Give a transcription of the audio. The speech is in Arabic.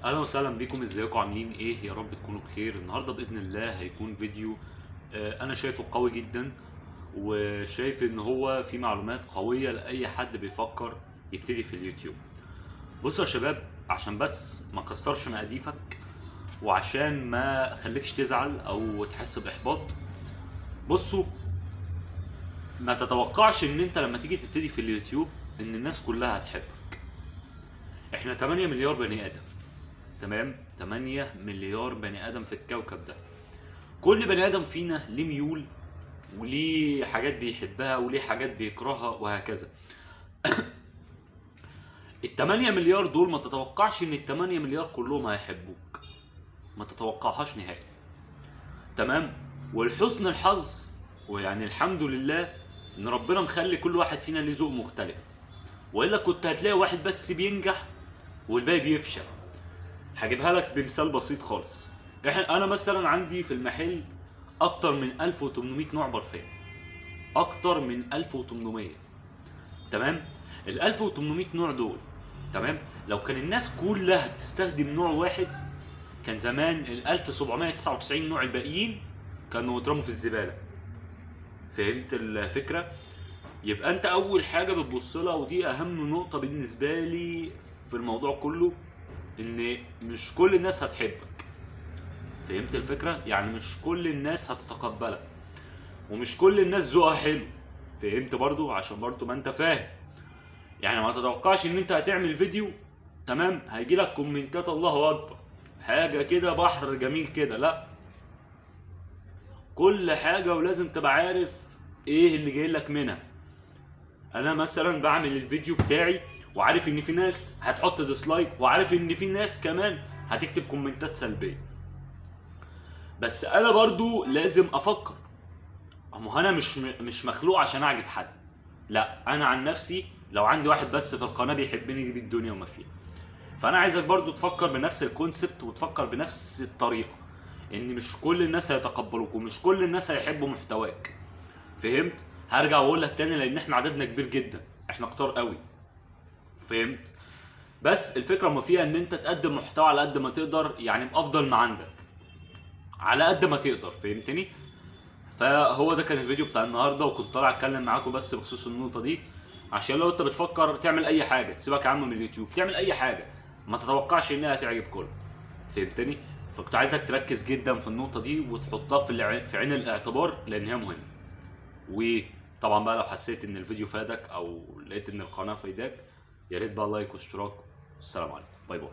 اهلا وسهلا بيكم، ازيكم عاملين ايه؟ يا رب تكونوا بخير. النهارده باذن الله هيكون فيديو انا شايفه قوي جدا، وشايف ان هو فيه معلومات قويه لاي حد بيفكر يبتدي في اليوتيوب. بصوا يا شباب، عشان بس ما كسرش مقاديفك وعشان ما خليكش تزعل او تحس باحباط. بصوا، ما تتوقعش ان انت لما تيجي تبتدي في اليوتيوب ان الناس كلها هتحبك. احنا 8 مليار بني ادم، تمام؟ 8 مليار بني ادم في الكوكب ده. كل بني ادم فينا ليه ميول وليه حاجات بيحبها وليه حاجات بيكرهها وهكذا. ال8 مليار دول ما تتوقعش ان ال8 مليار كلهم هيحبوك، ما تتوقعهاش نهائي، تمام؟ ولحسن الحظ ويعني الحمد لله ان ربنا مخلي كل واحد فينا ليه ذوق مختلف، والا كنت هتلاقي واحد بس بينجح والباقي بيفشل. هجيبها لك بمثال بسيط خالص. انا مثلا عندي في المحل اكتر من 1800 نوع برفان، اكتر من 1800، تمام؟ ال 1800 نوع دول، تمام، لو كان الناس كلها بتستخدم نوع واحد كان زمان ال 1799 نوع الباقيين كانوا اترموا في الزباله. فهمت الفكره؟ يبقى انت اول حاجه بتبص لها، ودي اهم نقطه بالنسبه لي في الموضوع كله، ان مش كل الناس هتحبك. فهمت الفكره؟ يعني مش كل الناس هتتقبلك، ومش كل الناس ذوقها حلو. فهمت برضو؟ عشان برضو ما انت فاهم. يعني ما تتوقعش ان انت هتعمل فيديو، تمام، هيجي لك كومنتات الله اكبر، حاجه كده بحر جميل كده. لا، كل حاجه ولازم تبقى عارف ايه اللي جاي لك منها. انا مثلا بعمل الفيديو بتاعي وعارف ان في ناس هتحط ديسلايك، وعارف ان في ناس كمان هتكتب كومنتات سلبيه، بس انا برضو لازم افكر. انا مش مخلوق عشان اعجب حد. لا، انا عن نفسي لو عندي واحد بس في القناه بيحبني دي الدنيا وما فيها. فانا عايزك برضو تفكر بنفس الكونسبت وتفكر بنفس الطريقه، ان مش كل الناس هيتقبلوك ومش كل الناس هيحبوا محتواك. فهمت؟ هرجع واقول لك تاني، لان احنا عددنا كبير جدا، احنا كتار قوي. فهمت؟ بس الفكره ما فيها ان انت تقدم محتوى على قد ما تقدر، يعني بافضل ما عندك على قد ما تقدر. فهمتني؟ فهو ده كان الفيديو بتاع النهارده، وكنت طالع اتكلم معاكم بس بخصوص النقطه دي، عشان لو انت بتفكر تعمل اي حاجه، سيبك يا عم من اليوتيوب، تعمل اي حاجه ما تتوقعش انها هتعجب كله. فهمتني؟ فكنت عايزك تركز جدا في النقطه دي وتحطها في عين الاعتبار، لان هي مهمه. وطبعا بقى لو حسيت ان الفيديو فادك او لقيت ان القناه فايداك، يا ريت بقى لايك واشتراك. السلام عليكم، باي باي.